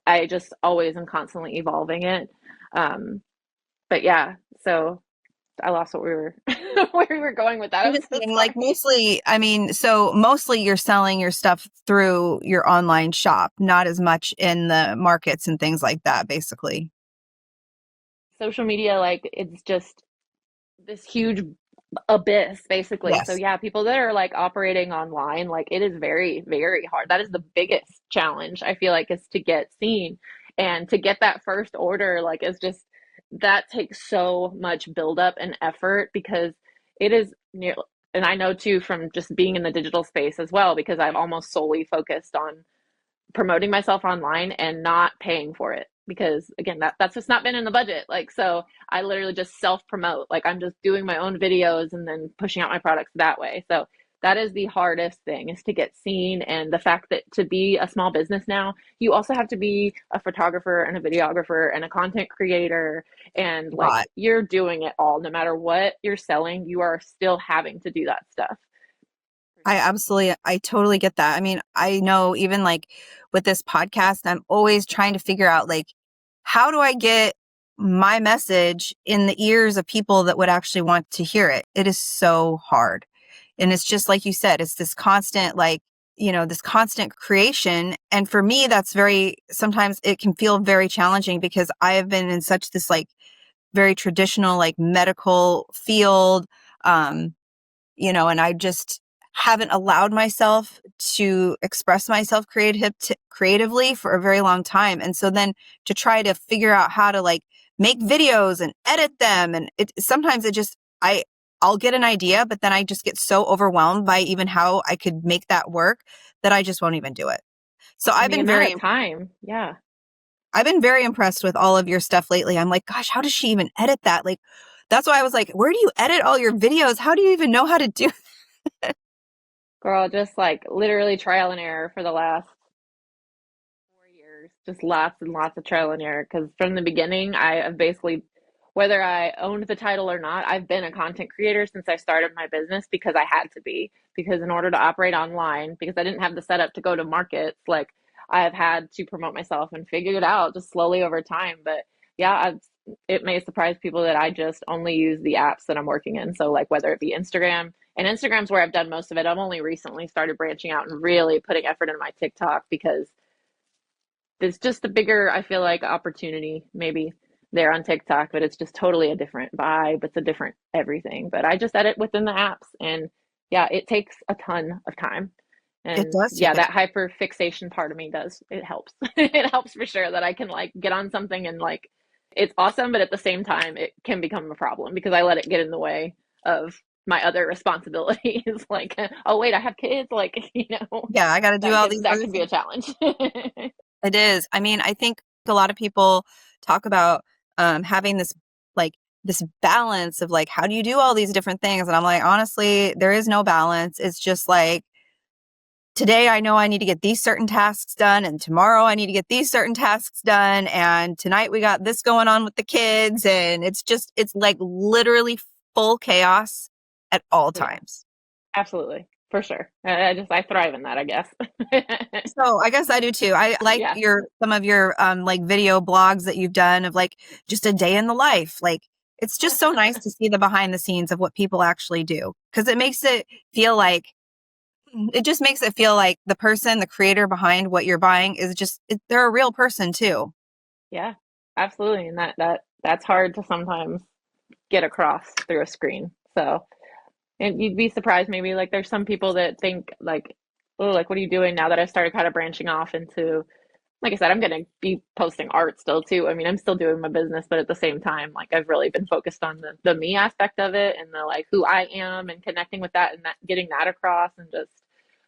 I just always am constantly evolving it. Um, but yeah, so I lost what we were where we were going with that. I'm I'm just so saying, like, sorry. mostly, I mean, so mostly you're selling your stuff through your online shop, not as much in the markets and things like that, basically. Social media, like it's just this huge abyss, basically. So Yes. yeah, people that are like operating online, like it is very, very hard. That is the biggest challenge I feel like is to get seen and to get that first order. Like it's just that takes so much buildup and effort because it is near. And I know too from just being in the digital space as well, because I've almost solely focused on promoting myself online and not paying for it because again that's just not been in the budget. Like so I literally just self promote, like I'm just doing my own videos and then pushing out my products that way. So that is the hardest thing, is to get seen. And the fact that to be a small business now, you also have to be a photographer and a videographer and a content creator, and like Lot. you're doing it all. No matter what you're selling, you are still having to do that stuff. I totally get that. I mean, I know even like with this podcast, I'm always trying to figure out like, how do I get my message in the ears of people that would actually want to hear it? It is so hard. And it's just like you said, it's this constant, like, this constant creation. And for me, sometimes it can feel very challenging because I have been in such this like very traditional, like medical field. Um, and I just haven't allowed myself to express myself creatively for a very long time. And so then to try to figure out how to like make videos and edit them. And sometimes I'll get an idea, but then I just get so overwhelmed by even how I could make that work that I just won't even do it. So And the amount of time, yeah. I've been very impressed with all of your stuff lately. I'm like, gosh, how does she even edit that? Like, that's why I was like, where do you edit all your videos? How do you even know how to do Girl, just like literally trial and error for the last 4 years, just lots and lots of trial and error. Because from the beginning, I have basically, whether I owned the title or not, I've been a content creator since I started my business because I had to be. Because in order to operate online, because I didn't have the setup to go to markets, like I have had to promote myself and figure it out just slowly over time. But yeah, it may surprise people that I just only use the apps that I'm working in. So like whether it be Instagram, and Instagram's where I've done most of it. I've only recently started branching out and really putting effort into my TikTok because there's just a bigger, I feel like, opportunity maybe there on TikTok, but it's just totally a different vibe. It's a different everything. But I just edit within the apps, and yeah, it takes a ton of time. It And does take yeah, a that hyper fixation part of me does. It helps. It helps for sure that I can like get on something and like it's awesome, but at the same time, it can become a problem because I let it get in the way of my other responsibilities. Like, oh wait, I have kids. Like, yeah, I got to do all these that other can be a things. challenge. It is. I mean, I think a lot of people talk about having this like this balance of like, how do you do all these different things? And I'm like, honestly, there is no balance. It's just like, today I know I need to get these certain tasks done, and tomorrow I need to get these certain tasks done, and tonight we got this going on with the kids, and it's like literally full chaos at all Yeah. times. Absolutely, for sure. I thrive in that, I guess. So I guess I do too. I like Yeah. some of your like video blogs that you've done of like just a day in the life. Like it's just so nice to see the behind the scenes of what people actually do, because it just makes it feel like the person, the creator behind what you're buying is they're a real person too. Yeah, absolutely. And that's hard to sometimes get across through a screen. So, and you'd be surprised maybe like there's some people that think like, oh, like what are you doing now that I started kind of branching off into, like I said, I'm going to be posting art still too. I mean, I'm still doing my business, but at the same time, like I've really been focused on the me aspect of it and the like who I am and connecting with that and that getting that across and just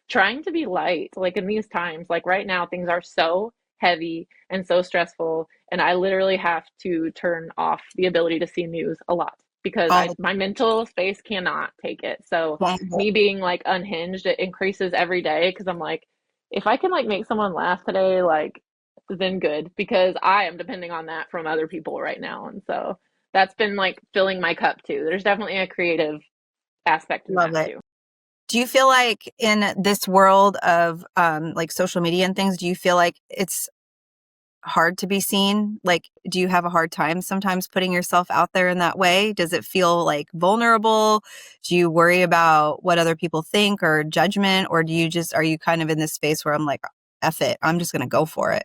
trying to be light. Like in these times, like right now, things are so heavy and so stressful, and I literally have to turn off the ability to see news a lot because All I the my mental space cannot take it. So time. me being like unhinged, it increases every day because I'm like, if I can like make someone laugh today, like then good because I am depending on that from other people right now. And so that's been like filling my cup too. There's definitely a creative aspect in Love that it. too. Do you feel like in this world of like social media and things, do you feel like it's hard to be seen? Like, do you have a hard time sometimes putting yourself out there in that way? Does it feel like vulnerable? Do you worry about what other people think or judgment? Or are you kind of in this space where I'm like, F it, I'm just going to go for it?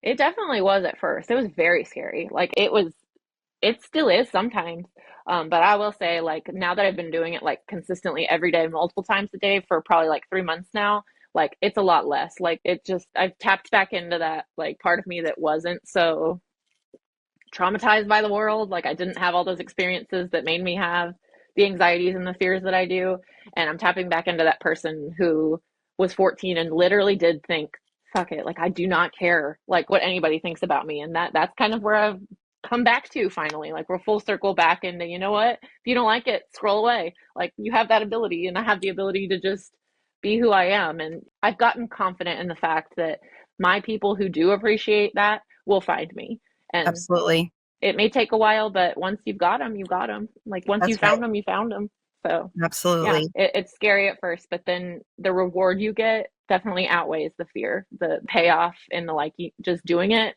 It definitely was at first. It was very scary. Like it still is sometimes. But I will say, like, now that I've been doing it like consistently every day, multiple times a day for probably like 3 months now, like it's a lot less. Like it just, I've tapped back into that like part of me that wasn't so traumatized by the world. Like I didn't have all those experiences that made me have the anxieties and the fears that I do. And I'm tapping back into that person who was 14 and literally did think, fuck it, like I do not care like what anybody thinks about me. And that's kind of where I've come back to finally. Like we're full circle back into, you know what? If you don't like it, scroll away. Like you have that ability and I have the ability to just be who I am. And I've gotten confident in the fact that my people who do appreciate that will find me. And Absolutely. it may take a while, but once you've got them, you got them. Like once you That's right. found them, you found them. So yeah, Absolutely. it's scary at first, but then the reward you get definitely outweighs the fear, the payoff, and the like. Just doing it,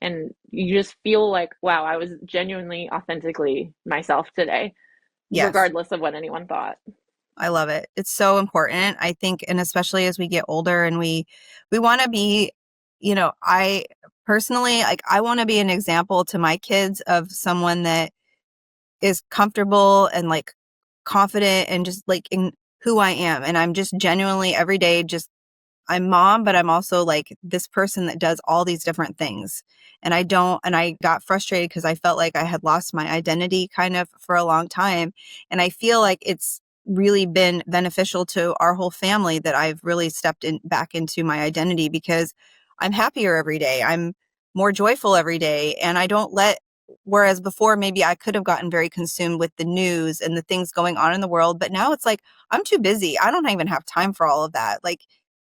and you just feel like, wow, I was genuinely, authentically myself today, Yes. regardless of what anyone thought. I love it. It's so important, I think, and especially as we get older and we want to be, I personally like I want to be an example to my kids of someone that is comfortable and like confident and just like in who I am. And I'm just genuinely every day just I'm mom, but I'm also like this person that does all these different things. And I got frustrated because I felt like I had lost my identity kind of for a long time. And I feel like it's really been beneficial to our whole family that I've really stepped in back into my identity because I'm happier every day. I'm more joyful every day. And I don't let whereas before maybe I could have gotten very consumed with the news and the things going on in the world, but now it's like I'm too busy. I don't even have time for all of that. Like,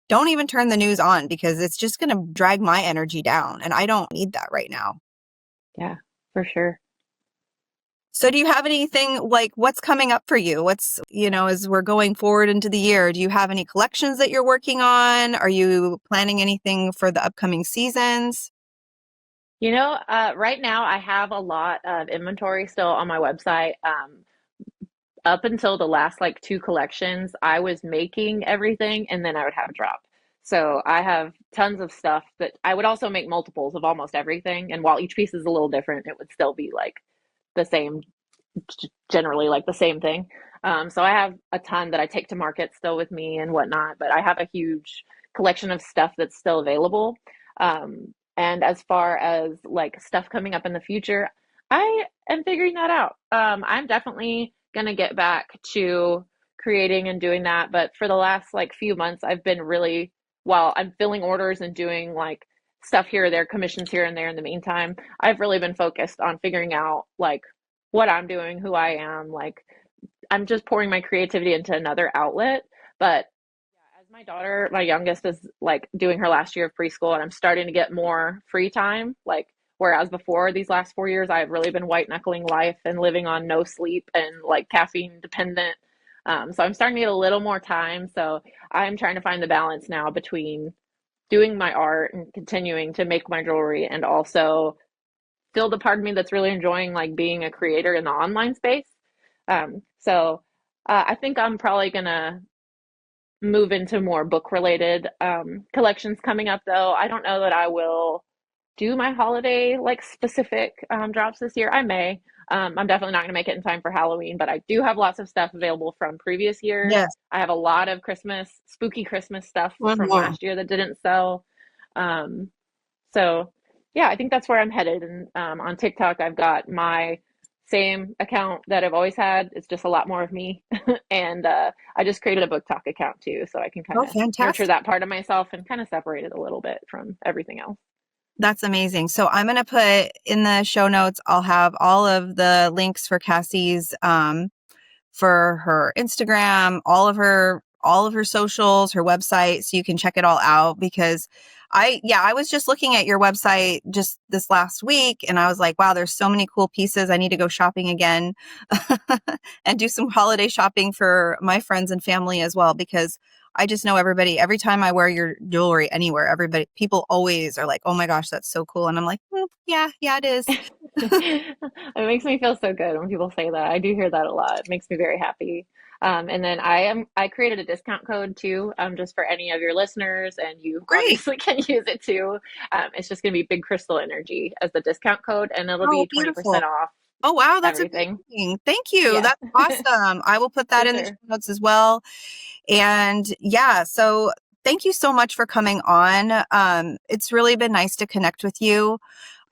don't even turn the news on because it's just going to drag my energy down, and I don't need that right now. Yeah, for sure. So do you have anything like what's coming up for you? What's, as we're going forward into the year, do you have any collections that you're working on? Are you planning anything for the upcoming seasons? Right now I have a lot of inventory still on my website. Up until the last like two collections, I was making everything and then I would have a drop. So I have tons of stuff that I would also make multiples of almost everything. And while each piece is a little different, it would still be like the same, generally like the same thing. So I have a ton that I take to market still with me and whatnot, but I have a huge collection of stuff that's still available. And as far as like stuff coming up in the future, I am figuring that out. I'm definitely gonna get back to creating and doing that, but for the last like few months, I've been really, while I'm filling orders and doing like stuff here or there, commissions here and there in the meantime, I've really been focused on figuring out like what I'm doing, who I am. Like, I'm just pouring my creativity into another outlet. But yeah, as my daughter, my youngest, is like doing her last year of preschool, and I'm starting to get more free time. Like, whereas before these last 4 years, I've really been white knuckling life and living on no sleep and like caffeine dependent. So I'm starting to get a little more time. So I'm trying to find the balance now between doing my art and continuing to make my jewelry and also still the part of me that's really enjoying like being a creator in the online space. I think I'm probably gonna move into more book related collections coming up though. I don't know that I will do my holiday like specific drops this year. I may. I'm definitely not gonna make it in time for Halloween, but I do have lots of stuff available from previous years. Yes. I have a lot of spooky Christmas stuff from Mhm. last year that didn't sell. Um, so yeah, I think that's where I'm headed. And on TikTok, I've got my same account that I've always had. It's just a lot more of me. And I just created a book talk account too, so I can kind Oh, of nurture fantastic. that part of myself and kind of separate it a little bit from everything else. That's amazing. So I'm going to put in the show notes, I'll have all of the links for Cassie's, for her Instagram, all of her socials, her website, so you can check it all out because I was just looking at your website just this last week and I was like, wow, there's so many cool pieces. I need to go shopping again and do some holiday shopping for my friends and family as well because I just know every time I wear your jewelry anywhere, people always are like, oh my gosh, that's so cool. And I'm like, yeah, it is. It makes me feel so good when people say that. I do hear that a lot. It makes me very happy. And then I created a discount code too, just for any of your listeners, and you Great. obviously can use it too. It's just gonna be Big Crystal Energy as the discount code, and it'll Oh, be beautiful. 20% off Oh, wow. That's everything. amazing. Thank you. Yeah, That's awesome. I will put that for in the show sure. notes as well. And yeah, so thank you so much for coming on. It's really been nice to connect with you.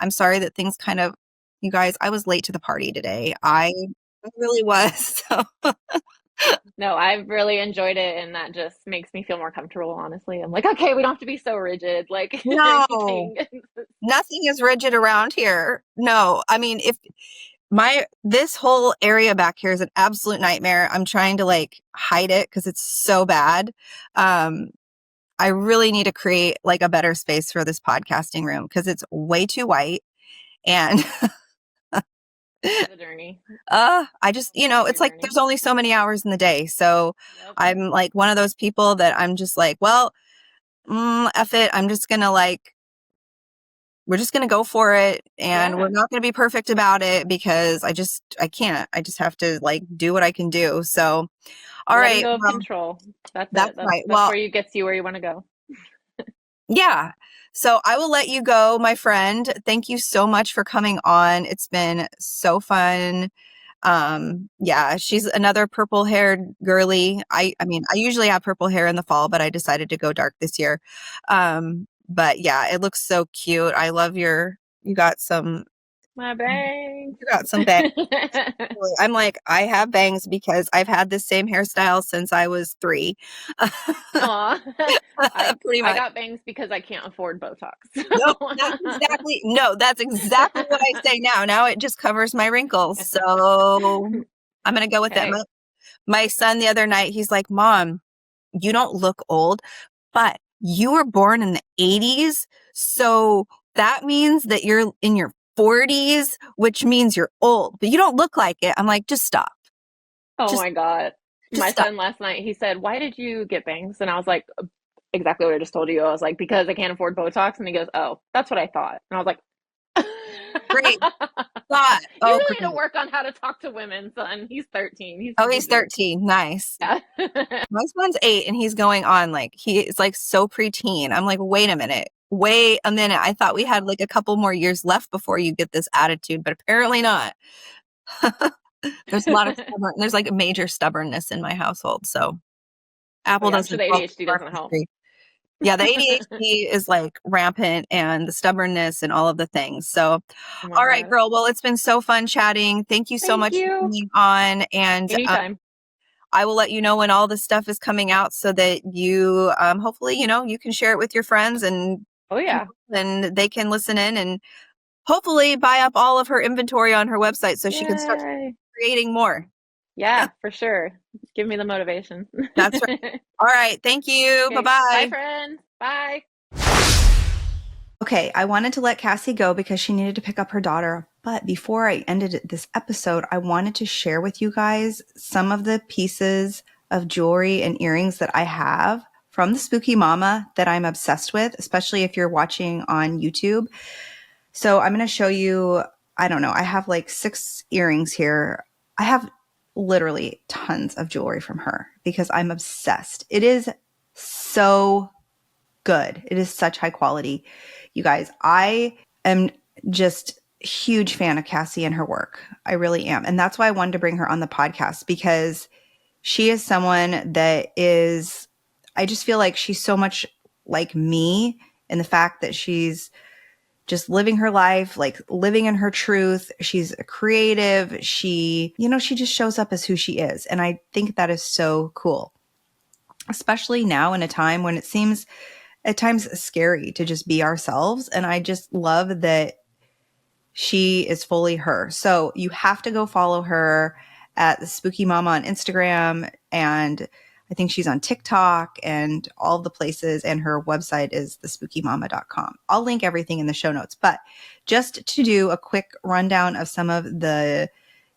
I'm sorry that you guys, I was late to the party today. I really was. So, No, I've really enjoyed it, and that just makes me feel more comfortable, honestly. I'm like, okay, we don't have to be so rigid, like no, anything. nothing is rigid around here. No, I mean, if this whole area back here is an absolute nightmare. I'm trying to like hide it because it's so bad. Um, I really need to create like a better space for this podcasting room because it's way too white. And Part of the journey. I just, Part of your it's like journey. there's only so many hours in the day. So Yep. I'm like one of those people that I'm just like, well, F it. We're just going to go for it. And we're Yeah. not going to be perfect about it because I can't. I just have to like do what I can do. So, all Letting right. go of Well, control. That's it. that's right. That's Well, where you gets you where you want to go. yeah. So I will let you go, my friend. Thank you so much for coming on. It's been so fun. Yeah, she's another purple haired girly. I mean, I usually have purple hair in the fall, but I decided to go dark this year. But yeah, it looks so cute. I love you got some My bangs. You got some bangs. I'm like, I have bangs because I've had this same hairstyle since I was 3. Aw. I Pretty I much. got bangs because I can't afford Botox. Nope, that's exactly what I say now. Now it just covers my wrinkles. So I'm gonna go with that. Hey. My son the other night, he's like, Mom, you don't look old, but you were born in the 80s. So that means that you're in your 40s, which means you're old, but you don't look like it. I'm like, just stop. Oh Just, my God. just My stop. son last night, he said, "Why did you get bangs?" And I was like, exactly what I just told you. I was like, because I can't afford Botox. And he goes, "Oh, that's what I thought." And I was like, Great. God. you Oh, really need to great. work on how to talk to women, son. He's 13. Oh, He's he's good. 13. Nice. Yeah. My son's 8 and he's going on like, he is like so preteen. I'm like, wait a minute. Wait a minute. I thought we had like a couple more years left before you get this attitude, but apparently not. There's a lot of there's like major stubbornness in my household. So Oh Apple yeah, I'm sure doesn't the fall ADHD far from doesn't the help. tree. Yeah, the ADHD is like rampant and the stubbornness and all of the things. So, Oh my all right, God. girl. Well, it's been so fun chatting. Thank you so Thank much for you. being on. And Anytime. I will let you know when all this stuff is coming out so that you, hopefully, you can share it with your friends and Oh yeah. people and they can listen in and hopefully buy up all of her inventory on her website so she can start Yay. creating more. Yeah, for sure. Give me the motivation. That's right. All right. Thank you. Okay. Bye, Bye-bye. friends. Bye. Okay, I wanted to let Cassie go because she needed to pick up her daughter. But before I ended this episode, I wanted to share with you guys some of the pieces of jewelry and earrings that I have from the Spooky Mama that I'm obsessed with, especially if you're watching on YouTube. So I'm going to show you, I don't know, I have like 6 earrings here. I have literally tons of jewelry from her because I'm obsessed. It is so good. It is such high quality. You guys, I am just a huge fan of Cassie and her work. I really am. And that's why I wanted to bring her on the podcast because she is someone that is, I just feel like she's so much like me in the fact that she's just living her life, like living in her truth. She's a creative. She just shows up as who she is. And I think that is so cool, especially now in a time when it seems at times scary to just be ourselves. And I just love that she is fully her. So you have to go follow her at the Spooky Mama on Instagram. And I think she's on TikTok and all the places. And her website is thespookymama.com. I'll link everything in the show notes. But just to do a quick rundown of some of the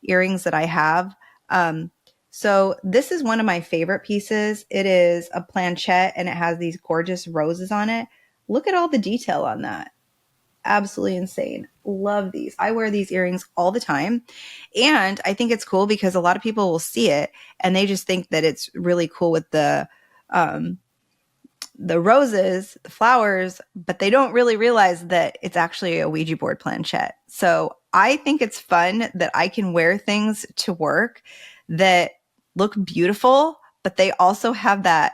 earrings that I have. So this is one of my favorite pieces. It is a planchette and it has these gorgeous roses on it. Look at all the detail on that. Absolutely insane. Love these. I wear these earrings all the time. And I think it's cool because a lot of people will see it and they just think that it's really cool with the roses, the flowers, but they don't really realize that it's actually a Ouija board planchette. So I think it's fun that I can wear things to work that look beautiful, but they also have that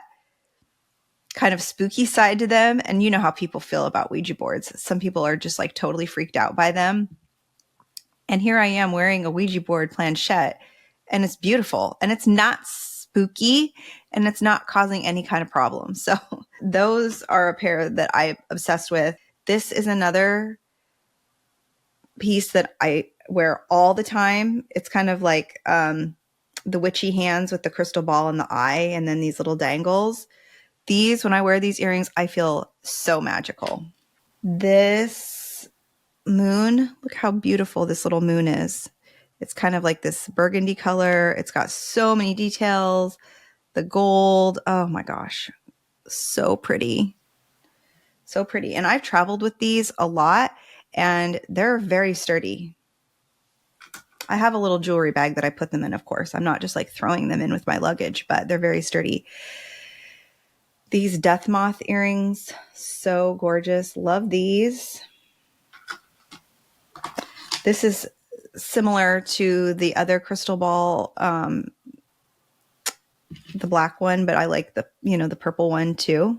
kind of spooky side to them. And you know how people feel about Ouija boards. Some people are just like totally freaked out by them. And here I am wearing a Ouija board planchette and it's beautiful and it's not spooky and it's not causing any kind of problem. So those are a pair that I'm obsessed with. This is another piece that I wear all the time. It's kind of like the witchy hands with the crystal ball in the eye and then these little dangles. When I wear these earrings, I feel so magical. This moon, look how beautiful this little moon is. It's kind of like this burgundy color. It's got so many details. The gold, oh my gosh, so pretty. So pretty. And I've traveled with these a lot and they're very sturdy. I have a little jewelry bag that I put them in, of course. I'm not just like throwing them in with my luggage, but they're very sturdy. These death moth earrings, so gorgeous. Love these. This is similar to the other crystal ball, the black one, but I like the purple one too.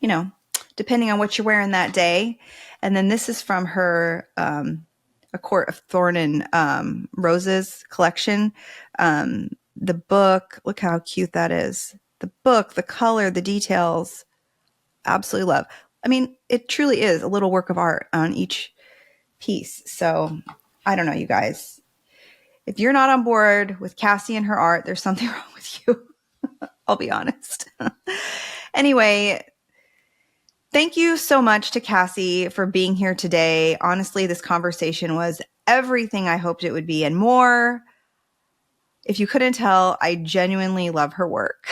Depending on what you're wearing that day. And then this is from her A Court of Thorn and Roses collection. The book, look how cute that is. The book, the color, the details, absolutely love. I mean, it truly is a little work of art on each piece. So I don't know, you guys. If you're not on board with Cassie and her art, there's something wrong with you. I'll be honest. Anyway, thank you so much to Cassie for being here today. Honestly, this conversation was everything I hoped it would be and more. If you couldn't tell, I genuinely love her work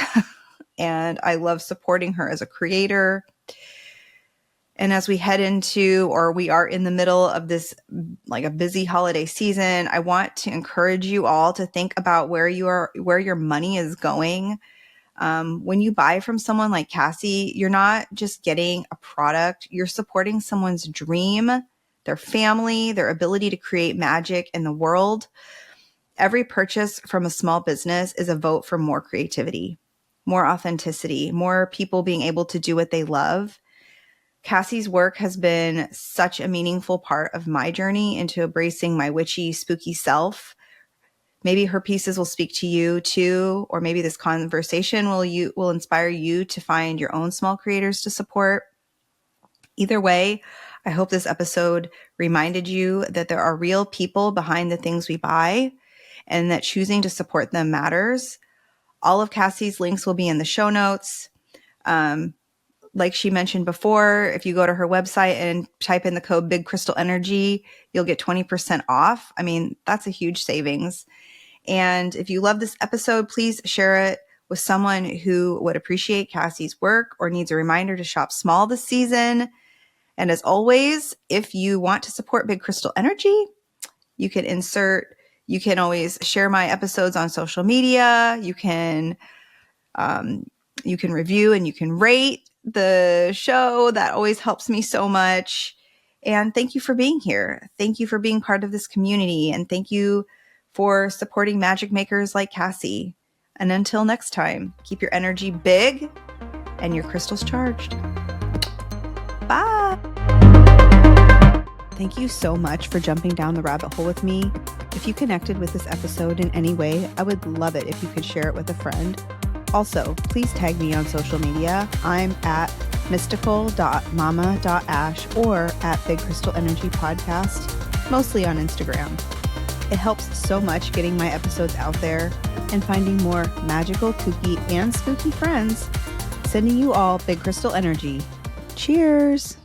and I love supporting her as a creator. And as we head into, or we are in the middle of this, like a busy holiday season, I want to encourage you all to think about where your money is going. When you buy from someone like Cassie, you're not just getting a product, you're supporting someone's dream, their family, their ability to create magic in the world. Every purchase from a small business is a vote for more creativity, more authenticity, more people being able to do what they love. Cassie's work has been such a meaningful part of my journey into embracing my witchy, spooky self. Maybe her pieces will speak to you too, or maybe this conversation will inspire you to find your own small creators to support. Either way, I hope this episode reminded you that there are real people behind the things we buy and that choosing to support them matters. All of Cassie's links will be in the show notes. Like she mentioned before, if you go to her website and type in the code Big Crystal Energy, you'll get 20% off. I mean, that's a huge savings. And if you love this episode, please share it with someone who would appreciate Cassie's work or needs a reminder to shop small this season. And as always, if you want to support Big Crystal Energy, you can always share my episodes on social media. You can review and you can rate the show. That always helps me so much. And thank you for being here. Thank you for being part of this community. And thank you for supporting magic makers like Cassie. And until next time, keep your energy big and your crystals charged. Bye. Thank you so much for jumping down the rabbit hole with me. If you connected with this episode in any way, I would love it if you could share it with a friend. Also, please tag me on social media. I'm at mystical.mama.ash or at Big Crystal Energy Podcast, mostly on Instagram. It helps so much getting my episodes out there and finding more magical, kooky, and spooky friends. Sending you all Big Crystal Energy. Cheers!